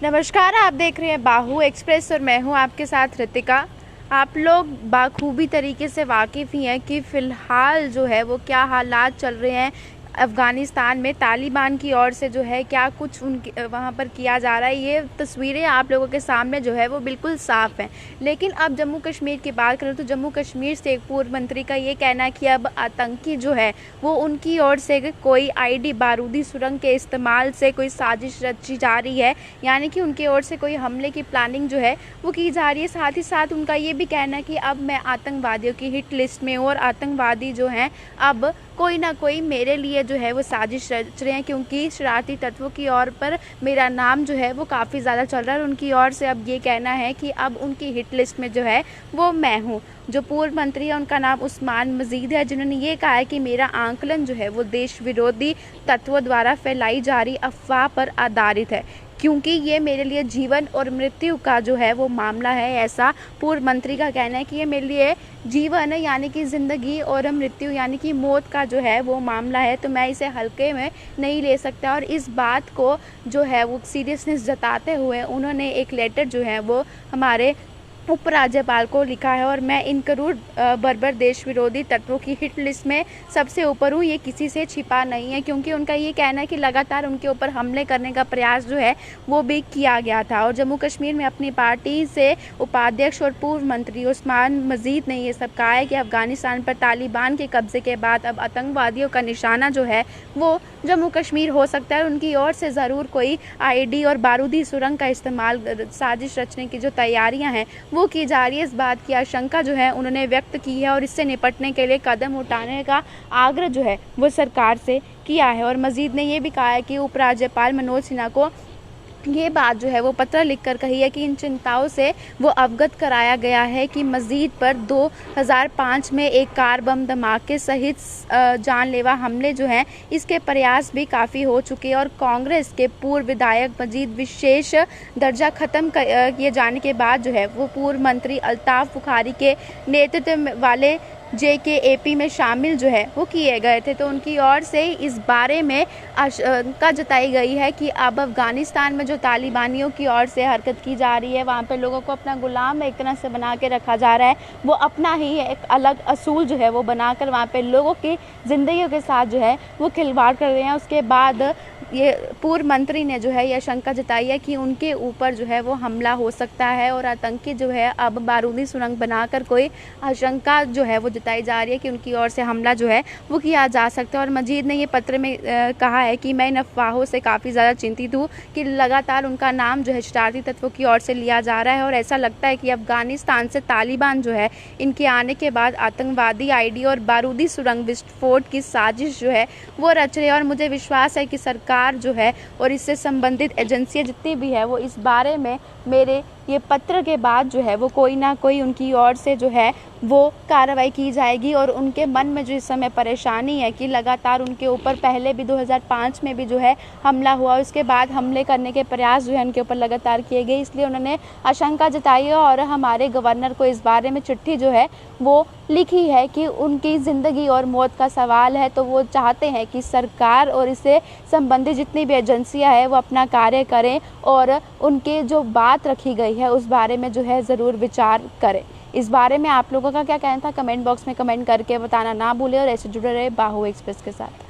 नमस्कार, आप देख रहे हैं बाहू एक्सप्रेस और मैं हूं आपके साथ रितिका। आप लोग बाखूबी तरीके से वाकिफ़ ही हैं कि फ़िलहाल जो है वो क्या हालात चल रहे हैं अफ़गानिस्तान में। तालिबान की ओर से जो है क्या कुछ उनके वहाँ पर किया जा रहा है, ये तस्वीरें आप लोगों के सामने जो है वो बिल्कुल साफ़ हैं। लेकिन अब जम्मू कश्मीर की बात करें तो जम्मू कश्मीर से एक पूर्व मंत्री का ये कहना है कि अब आतंकी जो है वो उनकी ओर से कोई आईडी बारूदी सुरंग के इस्तेमाल से कोई साजिश रची जा रही है, यानी कि उनकी ओर से कोई हमले की प्लानिंग जो है वो की जा रही है। साथ ही साथ उनका ये भी कहना है कि अब मैं आतंकवादियों की हिट लिस्ट में हूँ और आतंकवादी जो हैं अब कोई ना कोई मेरे लिए जो है वो साजिश रच रहे हैं, क्योंकि शरारती तत्वों की ओर पर मेरा नाम जो है वो काफ़ी ज़्यादा चल रहा है और उनकी ओर से अब ये कहना है कि अब उनकी हिट लिस्ट में जो है वो मैं हूँ। जो पूर्व मंत्री है उनका नाम उस्मान मजीद है, जिन्होंने ये कहा है कि मेरा आंकलन जो है वो देश विरोधी तत्वों द्वारा फैलाई जा रही अफवाह पर आधारित है, क्योंकि ये मेरे लिए जीवन और मृत्यु का जो है वो मामला है। ऐसा पूर्व मंत्री का कहना है कि ये मेरे लिए जीवन है, यानी कि ज़िंदगी, और मृत्यु यानी कि मौत का जो है वो मामला है, तो मैं इसे हल्के में नहीं ले सकता। और इस बात को जो है वो सीरियसनेस जताते हुए उन्होंने एक लेटर जो है वो हमारे उपराज्यपाल को लिखा है और मैं इन करूर बर्बर देश विरोधी तत्वों की हिट लिस्ट में सबसे ऊपर हूँ। ये किसी से छिपा नहीं है, क्योंकि उनका ये कहना है कि लगातार उनके ऊपर हमले करने का प्रयास जो है वो भी किया गया था। और जम्मू कश्मीर में अपनी पार्टी से उपाध्यक्ष और पूर्व मंत्री उस्मान मजीद ने ये सब कहा है कि अफगानिस्तान पर तालिबान के कब्जे के बाद अब आतंकवादियों का निशाना जो है वो जम्मू कश्मीर हो सकता है। उनकी ओर से ज़रूर कोई आईडी और बारूदी सुरंग का इस्तेमाल साजिश रचने की जो तैयारियां हैं वो की जा रही है। इस बात की आशंका जो है उन्होंने व्यक्त की है और इससे निपटने के लिए कदम उठाने का आग्रह जो है वो सरकार से किया है। और मजीद ने ये भी कहा है कि उपराज्यपाल मनोज सिन्हा को ये बात जो है वो पत्र लिखकर कही है कि इन चिंताओं से वो अवगत कराया गया है कि मस्जिद पर 2005 में एक कार बम धमाके सहित जानलेवा हमले जो हैं इसके प्रयास भी काफ़ी हो चुके हैं। और कांग्रेस के पूर्व विधायक मजीद विशेष दर्जा ख़त्म किए जाने के बाद जो है वो पूर्व मंत्री अल्ताफ़ बुखारी के नेतृत्व वाले JKAP में शामिल जो है वो किए गए थे। तो उनकी ओर से इस बारे में आशंका जताई गई है कि अब अफ़गानिस्तान में जो तालिबानियों की ओर से हरकत की जा रही है, वहाँ पे लोगों को अपना गुलाम एक तरह से बना के रखा जा रहा है। वो अपना ही एक अलग असूल जो है वो बनाकर वहाँ पे लोगों की ज़िंदगियों के साथ जो है वो खिलवाड़ कर रहे हैं। उसके बाद ये पूर्व मंत्री ने जो है ये आशंका जताई है कि उनके ऊपर जो है वो हमला हो सकता है और आतंकी जो है अब बारूदी सुरंग बनाकर कोई आशंका जो है वो जताई जा रही है कि उनकी ओर से हमला जो है वो किया जा सकता है। और मजीद ने ये पत्र में कहा है कि मैं इन अफवाहों से काफ़ी ज़्यादा चिंतित हूँ कि लगातार उनका नाम जो है शरारती तत्वों की ओर से लिया जा रहा है और ऐसा लगता है कि अफगानिस्तान से तालिबान जो है इनके आने के बाद आतंकवादी आईडी और बारूदी सुरंग विस्फोट की साजिश जो है वो रच रही है। और मुझे विश्वास है कि सरकार जो है और इससे संबंधित एजेंसियां जितनी भी है वो इस बारे में मेरे ये पत्र के बाद जो है वो कोई ना कोई उनकी ओर से जो है वो कार्रवाई की जाएगी। और उनके मन में जो इस समय परेशानी है कि लगातार उनके ऊपर पहले भी 2005 में भी जो है हमला हुआ, उसके बाद हमले करने के प्रयास जो है उनके ऊपर लगातार किए गए, इसलिए उन्होंने आशंका जताई है और हमारे गवर्नर को इस बारे में चिट्ठी जो है वो लिखी है कि उनकी ज़िंदगी और मौत का सवाल है। तो वो चाहते हैं कि सरकार और इससे संबंधित जितनी भी एजेंसियां हैं वो अपना कार्य करें और उनके जो बात रखी गई है उस बारे में जो है ज़रूर विचार करें। इस बारे में आप लोगों का क्या कहना था कमेंट बॉक्स में कमेंट करके बताना ना भूलें और ऐसे जुड़े रहे बाहू एक्सप्रेस के साथ।